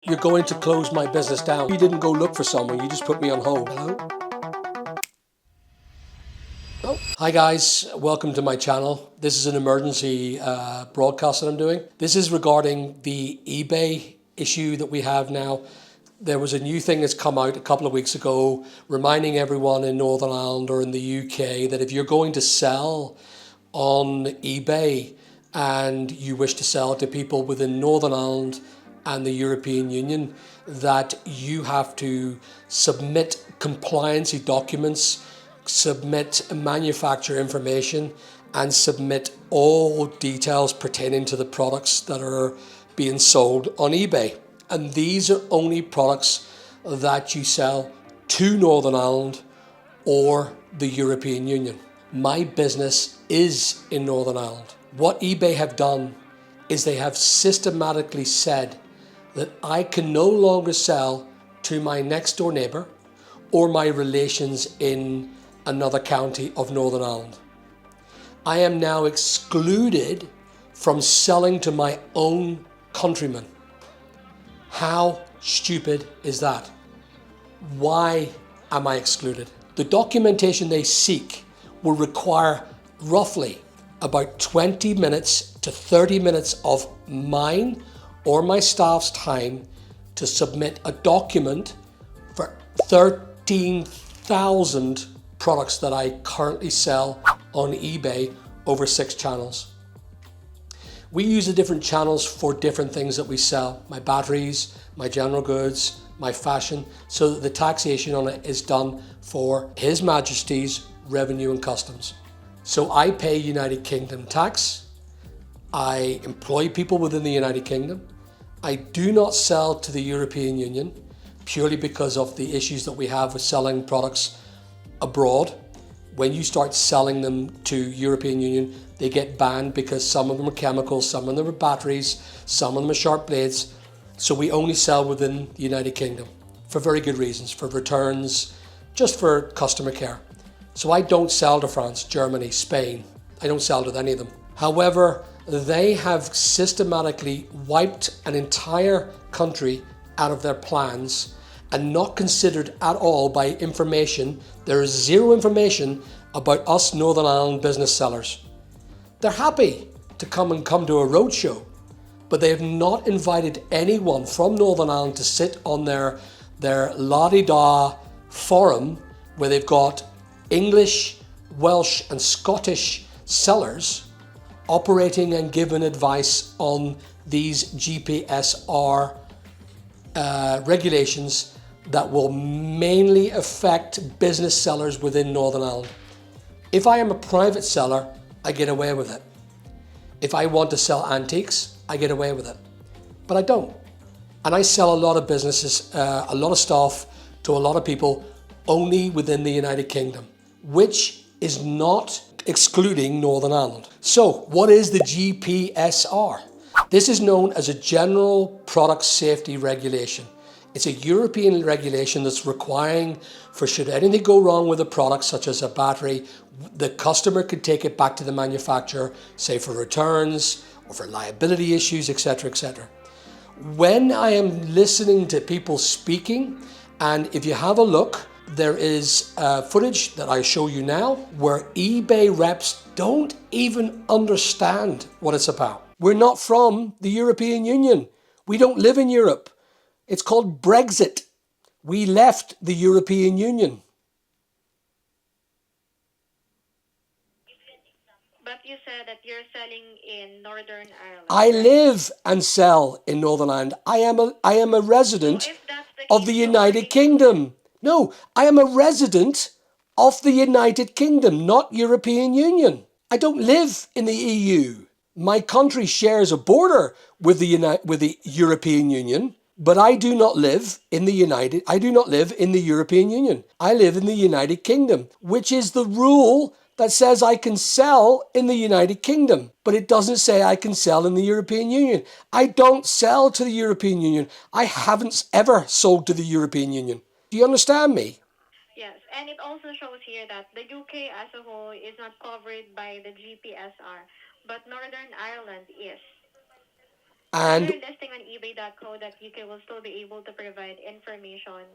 You're going to close my business down. You didn't go look for someone, you just put me on hold. Hello? Oh. Hi guys, welcome to my channel. This is an emergency broadcast that I'm doing. This is regarding the eBay issue that we have now. There was a new thing that's come out a couple of weeks ago reminding everyone in Northern Ireland or in the UK that if you're going to sell on eBay and you wish to sell to people within Northern Ireland and the European Union, that you have to submit compliancy documents, submit manufacturer information, and submit all details pertaining to the products that are being sold on eBay. And these are only products that you sell to Northern Ireland or the European Union. My business is in Northern Ireland. What eBay have done is they have systematically said that I can no longer sell to my next door neighbour or my relations in another county of Northern Ireland. I am now excluded from selling to my own countrymen. How stupid is that? Why am I excluded? The documentation they seek will require roughly about 20 minutes to 30 minutes of mine or my staff's time to submit a document for 13,000 products that I currently sell on eBay over 6 channels. We use the different channels for different things that we sell. My batteries, my general goods, my fashion, so that the taxation on it is done for His Majesty's Revenue and Customs. So I pay United Kingdom tax. I employ people within the United Kingdom. I do not sell to the European Union purely because of the issues that we have with selling products abroad. When you start selling them to European Union, they get banned because some of them are chemicals, some of them are batteries, some of them are sharp blades. So we only sell within the United Kingdom for very good reasons, for returns, just for customer care. So I don't sell to France, Germany, Spain. I don't sell to any of them. However, they have systematically wiped an entire country out of their plans and not considered at all by information. There is zero information about us Northern Ireland business sellers. They're happy to come to a roadshow, but they have not invited anyone from Northern Ireland to sit on their la-di-da forum where they've got English, Welsh and Scottish sellers operating and giving advice on these GPSR regulations that will mainly affect business sellers within Northern Ireland. If I am a private seller, I get away with it. If I want to sell antiques, I get away with it. But I don't. And I sell a lot of businesses, a lot of stuff to a lot of people only within the United Kingdom, which is not excluding Northern Ireland. So what is the GPSR? This is known as a General Product Safety Regulation. It's a European regulation that's requiring for should anything go wrong with a product such as a battery, the customer could take it back to the manufacturer, say for returns or for liability issues, etc., etc. When I am listening to people speaking, and if you have a look, there is footage that I show you now where eBay reps don't even understand what it's about. We're not from the European Union. We don't live in Europe. It's called Brexit. We left the European Union. But you said that you're selling in Northern Ireland. I Right? live and sell in Northern Ireland. I am a resident So if that's the of case, the you already United Kingdom. No, I am a resident of the United Kingdom, not European Union. I don't live in the EU. My country shares a border with the European Union, but I do not live in the European Union. I live in the United Kingdom, which is the rule that says I can sell in the United Kingdom, but it doesn't say I can sell in the European Union. I don't sell to the European Union. I haven't ever sold to the European Union. Do you understand me? Yes, and it also shows here that the UK as a whole is not covered by the GPSR, but Northern Ireland is. And If you're listing on ebay.co.uk, will still be able to provide information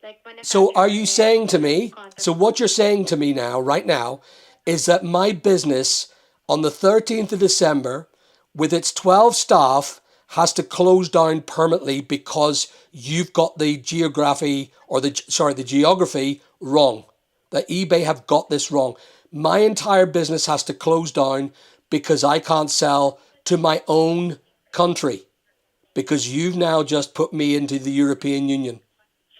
like so are manufacturer you name, saying to me, contact. so what you're saying to me now, right now, is that my business on the 13th of December with its 12 staff has to close down permanently because you've got the geography or the geography wrong. That eBay have got this wrong. My entire business has to close down because I can't sell to my own country because you've now just put me into the European Union.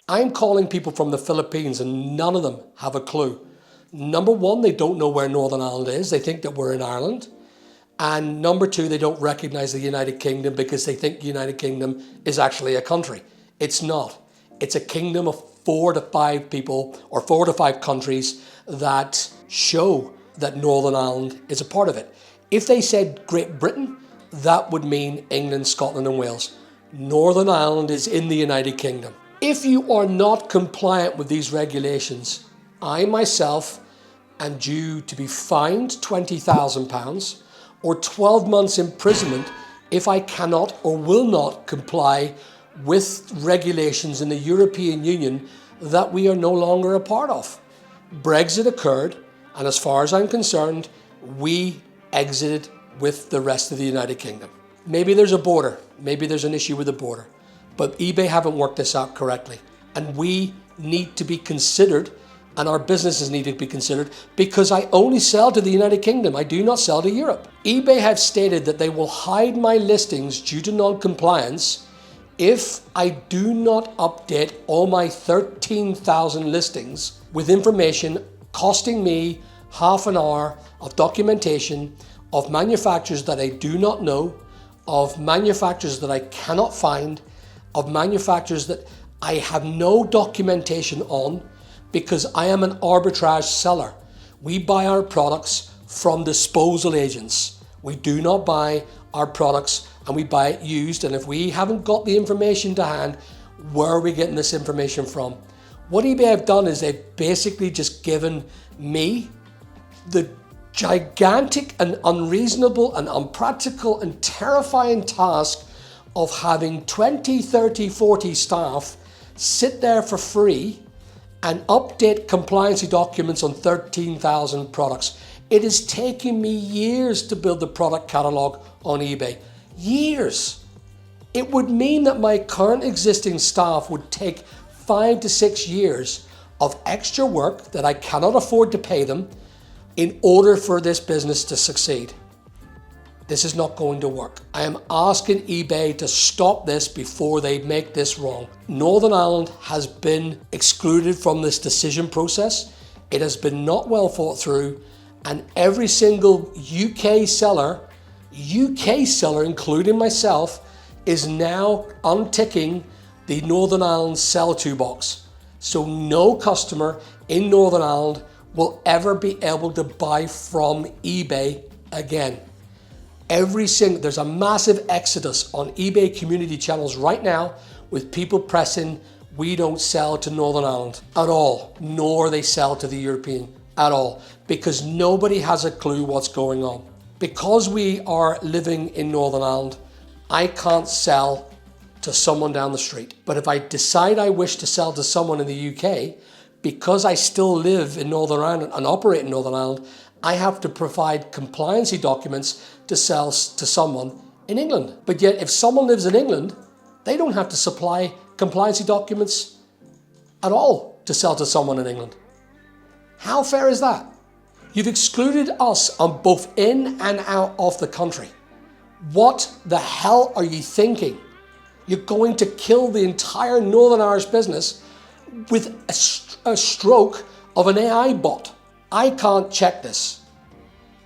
I'm calling people from the Philippines and none of them have a clue. Number one, they don't know where Northern Ireland is. They think that we're in Ireland. And number two, they don't recognize the United Kingdom because they think the United Kingdom is actually a country. It's not. It's a kingdom of 4 to 5 people or 4 to 5 countries that show that Northern Ireland is a part of it. If they said Great Britain, that would mean England, Scotland and Wales. Northern Ireland is in the United Kingdom. If you are not compliant with these regulations, I myself am due to be fined £20,000 or 12 months imprisonment if I cannot or will not comply with regulations in the European Union that we are no longer a part of. Brexit occurred, and as far as I'm concerned, we exited with the rest of the United Kingdom. Maybe there's a border, maybe there's an issue with the border, but eBay haven't worked this out correctly. And we need to be considered, and our businesses need to be considered, because I only sell to the United Kingdom. I do not sell to Europe. eBay have stated that they will hide my listings due to non-compliance if I do not update all my 13,000 listings with information costing me half an hour of documentation of manufacturers that I do not know, of manufacturers that I cannot find, of manufacturers that I have no documentation on, because I am an arbitrage seller. We buy our products from disposal agents. We do not buy our products and we buy it used. And if we haven't got the information to hand, where are we getting this information from? What eBay have done is they've basically just given me the gigantic and unreasonable and unpractical and terrifying task of having 20, 30, 40 staff sit there for free and update compliancy documents on 13,000 products. It is taking me years to build the product catalog on eBay. Years. It would mean that my current existing staff would take 5 to 6 years of extra work that I cannot afford to pay them in order for this business to succeed. This is not going to work. I am asking eBay to stop this before they make this wrong. Northern Ireland has been excluded from this decision process. It has been not well thought through, and every single UK seller, including myself, is now unticking the Northern Ireland sell to box. So no customer in Northern Ireland will ever be able to buy from eBay again. There's a massive exodus on eBay community channels right now with people pressing, we don't sell to Northern Ireland at all, nor they sell to the European at all, because nobody has a clue what's going on. Because we are living in Northern Ireland, I can't sell to someone down the street. But if I decide I wish to sell to someone in the UK, because I still live in Northern Ireland and operate in Northern Ireland, I have to provide compliancy documents to sell to someone in England. But yet if someone lives in England, they don't have to supply compliancy documents at all to sell to someone in England. How fair is that? You've excluded us on both in and out of the country. What the hell are you thinking? You're going to kill the entire Northern Irish business with a stroke of an AI bot. I can't check this.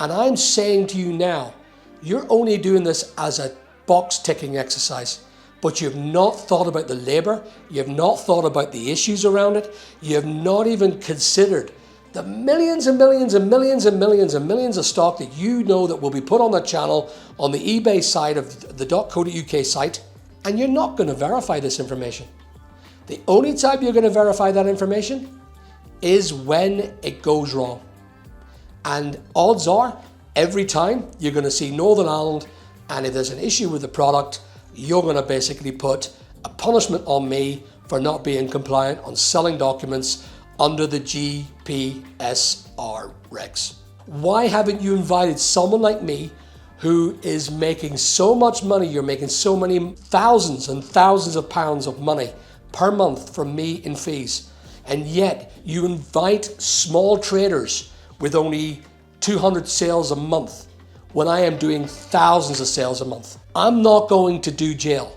And I'm saying to you now, you're only doing this as a box ticking exercise, but you've not thought about the labor, you've not thought about the issues around it, you have not even considered the millions and millions and millions and millions and millions of stock that you know that will be put on the channel on the eBay side of the .co.uk site, and you're not going to verify this information. The only time you're going to verify that information is when it goes wrong. And odds are, every time you're going to see Northern Ireland And if there's an issue with the product, you're going to basically put a punishment on me for not being compliant on selling documents under the GPSR regs. Why haven't you invited someone like me who is making so much money? You're making so many thousands and thousands of pounds of money per month from me in fees. And yet you invite small traders with only 200 sales a month when I am doing thousands of sales a month. I'm not going to do jail.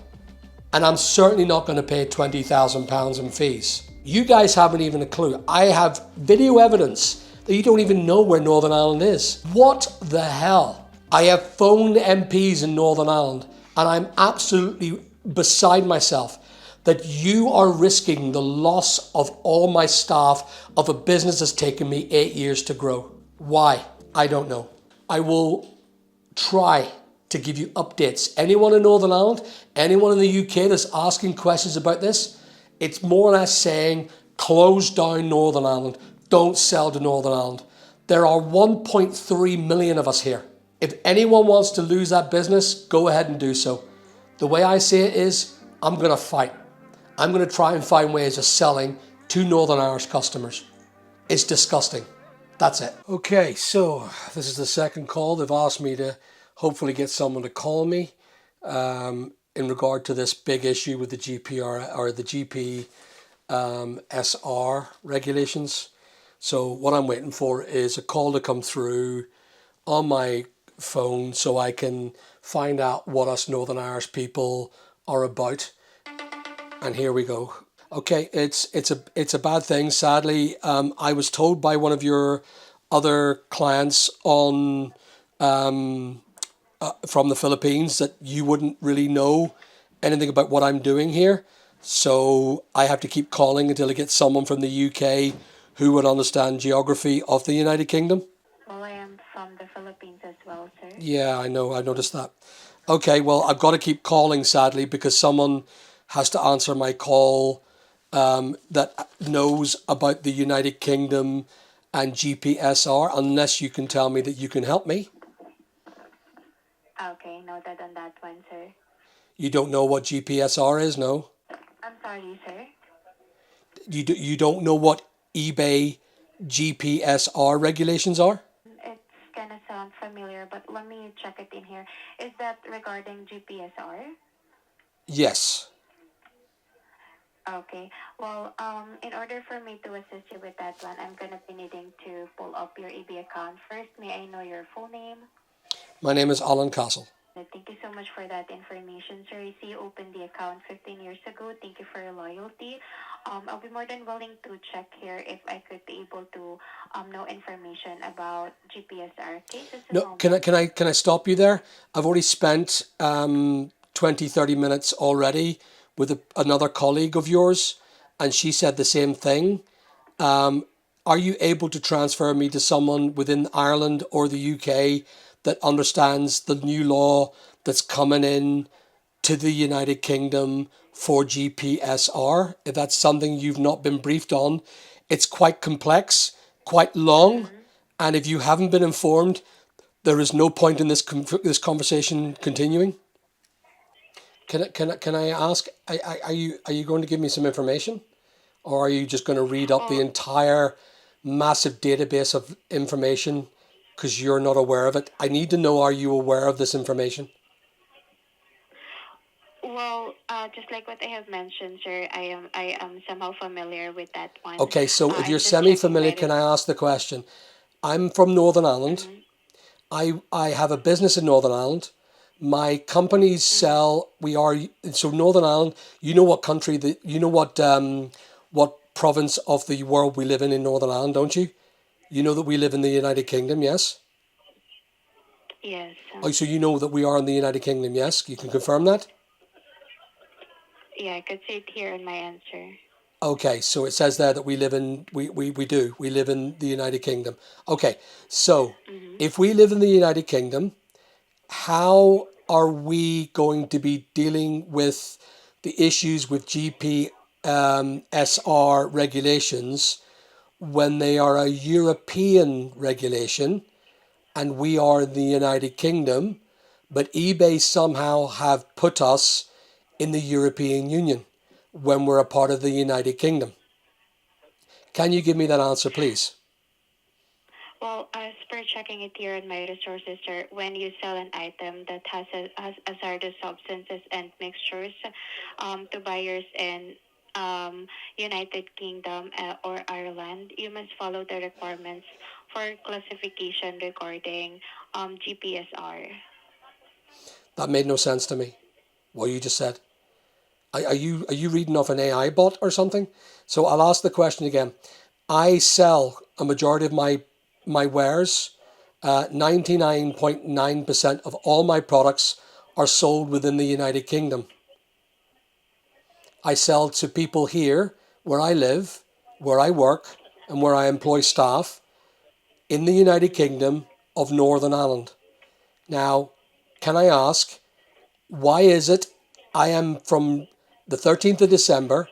And I'm certainly not going to pay £20,000 in fees. You guys haven't even a clue. I have video evidence that you don't even know where Northern Ireland is. What the hell? I have phoned MPs in Northern Ireland and I'm absolutely beside myself that you are risking the loss of all my staff of a business that's taken me 8 years to grow. Why? I don't know. I will try to give you updates. Anyone in Northern Ireland, anyone in the UK that's asking questions about this, it's more or less saying, close down Northern Ireland. Don't sell to Northern Ireland. There are 1.3 million of us here. If anyone wants to lose that business, go ahead and do so. The way I see it is, I'm going to fight. I'm going to try and find ways of selling to Northern Irish customers. It's disgusting. That's it. Okay, so this is the second call. They've asked me to hopefully get someone to call me in regard to this big issue with the GPR or the GPSR regulations. So what I'm waiting for is a call to come through on my phone so I can find out what us Northern Irish people are about. And here we go. Okay, it's a bad thing. Sadly, I was told by one of your other clients on from the Philippines that you wouldn't really know anything about what I'm doing here. So I have to keep calling until I get someone from the UK who would understand geography of the United Kingdom. Well, I am from the Philippines as well, sir. Yeah, I know. I noticed that. Okay, well, I've got to keep calling, sadly, because someone has to answer my call that knows about the United Kingdom and GPSR, unless you can tell me that you can help me. Okay, noted on that one, sir. You don't know what GPSR is, no? I'm sorry, sir. You don't know what eBay GPSR regulations are? It's kind of sound familiar, but let me check it in here. Is that regarding GPSR? Yes. Okay. Well, in order for me to assist you with that one, I'm gonna be needing to pull up your eBay account first. May I know your full name? My name is AlanC. Thank you so much for that information, sir. I see you opened the account 15 years ago. Thank you for your loyalty. I'll be more than willing to check here if I could be able to know information about GPSR. Okay, just a No, moment. can I stop you there? I've already spent 20, 30 minutes already with another colleague of yours, and she said the same thing. Are you able to transfer me to someone within Ireland or the UK that understands the new law that's coming in to the United Kingdom for GPSR? If that's something you've not been briefed on, it's quite complex, quite long, and if you haven't been informed, there is no point in this conversation continuing. Can I ask? Are you going to give me some information, or are you just going to read up the Oh, entire massive database of information because you're not aware of it? I need to know: are you aware of this information? well, just like what I have mentioned, sir, I am somehow familiar with that one. Okay, so if you're I'm just checking semi-familiar, my can I ask the question? I'm from Northern Ireland. mm-hmm, I have a business in Northern Ireland. My companies mm-hmm. sell. We are so Northern Ireland. You know what country that you know what province of the world we live in Northern Ireland, don't you? You know that we live in the United Kingdom, yes? Yes. Oh, so you know that we are in the United Kingdom, yes? You can confirm that? Yeah, I could see it here in my answer. Okay, so it says there that we live in we do. We live in the United Kingdom. Okay, so Mm-hmm. if we live in the United Kingdom, how are we going to be dealing with the issues with GPSR regulations when they are a European regulation and we are in the United Kingdom, but eBay somehow have put us in the European Union when we're a part of the United Kingdom. Can you give me that answer, please? Well, as per checking it here on my resources, sir, when you sell an item that has hazardous substances and mixtures to buyers in United Kingdom or Ireland, you must follow the requirements for classification regarding GPSR. That made no sense to me, what you just said. Are you reading off an AI bot or something? So I'll ask the question again. I sell a majority of my wares. 99.9% of all my products are sold within the United Kingdom. I sell to people here where I live, where I work, and where I employ staff in the United Kingdom of Northern Ireland. Now, can I ask, why is it I am from the 13th of December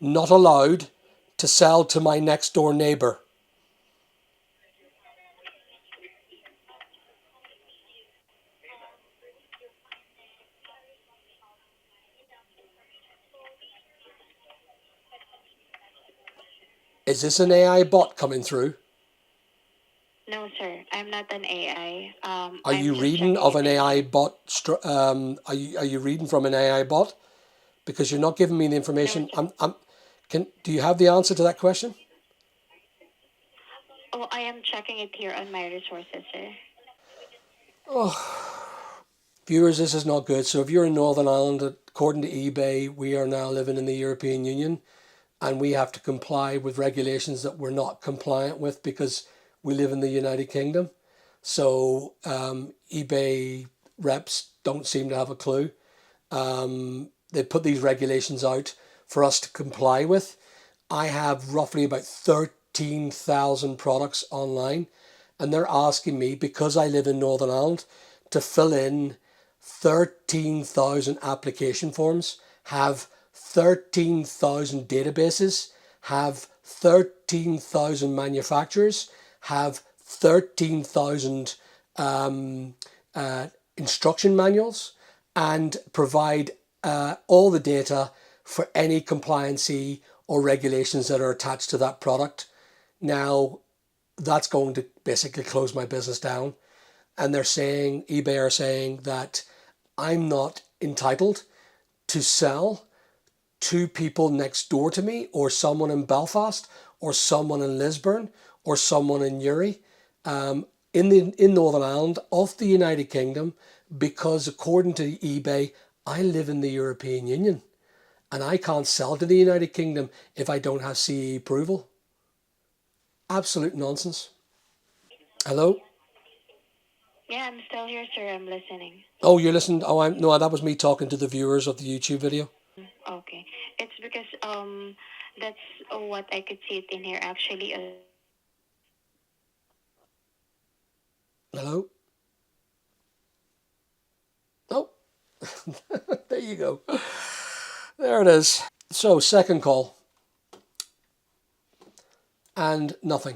not allowed to sell to my next door neighbor? Is this an AI bot coming through? No, sir, I'm not an AI. Are I'm you just reading checking of it an in AI here. bot? Are you reading from an AI bot? Because you're not giving me the No, information. sir. Do you have the answer to that question? Oh, I am checking it here on my resources, sir. Viewers, this is not good. So if you're in Northern Ireland, according to eBay, we are now living in the European Union and we have to comply with regulations that we're not compliant with because we live in the United Kingdom. So eBay reps don't seem to have a clue. They put these regulations out for us to comply with. I have roughly about 13,000 products online, and they're asking me, because I live in Northern Ireland, to fill in 13,000 application forms, have 13,000 databases, have 13,000 manufacturers, have 13,000 instruction manuals, and provide all the data for any compliancy or regulations that are attached to that product. Now, that's going to basically close my business down. And they're saying, eBay are saying that I'm not entitled to sell to people next door to me, or someone in Belfast, or someone in Lisburn, or someone in Uri, in Northern Ireland of the United Kingdom, because according to eBay, I live in the European Union and I can't sell to the United Kingdom if I don't have CE approval. Absolute nonsense. Hello? Yeah, I'm still here, sir. I'm listening. Oh, you're listening? Oh, no, that was me talking to the viewers of the YouTube video. Okay. It's because that's what I could see it in here actually. Hello? Oh, there you go. There it is. So, second call and nothing.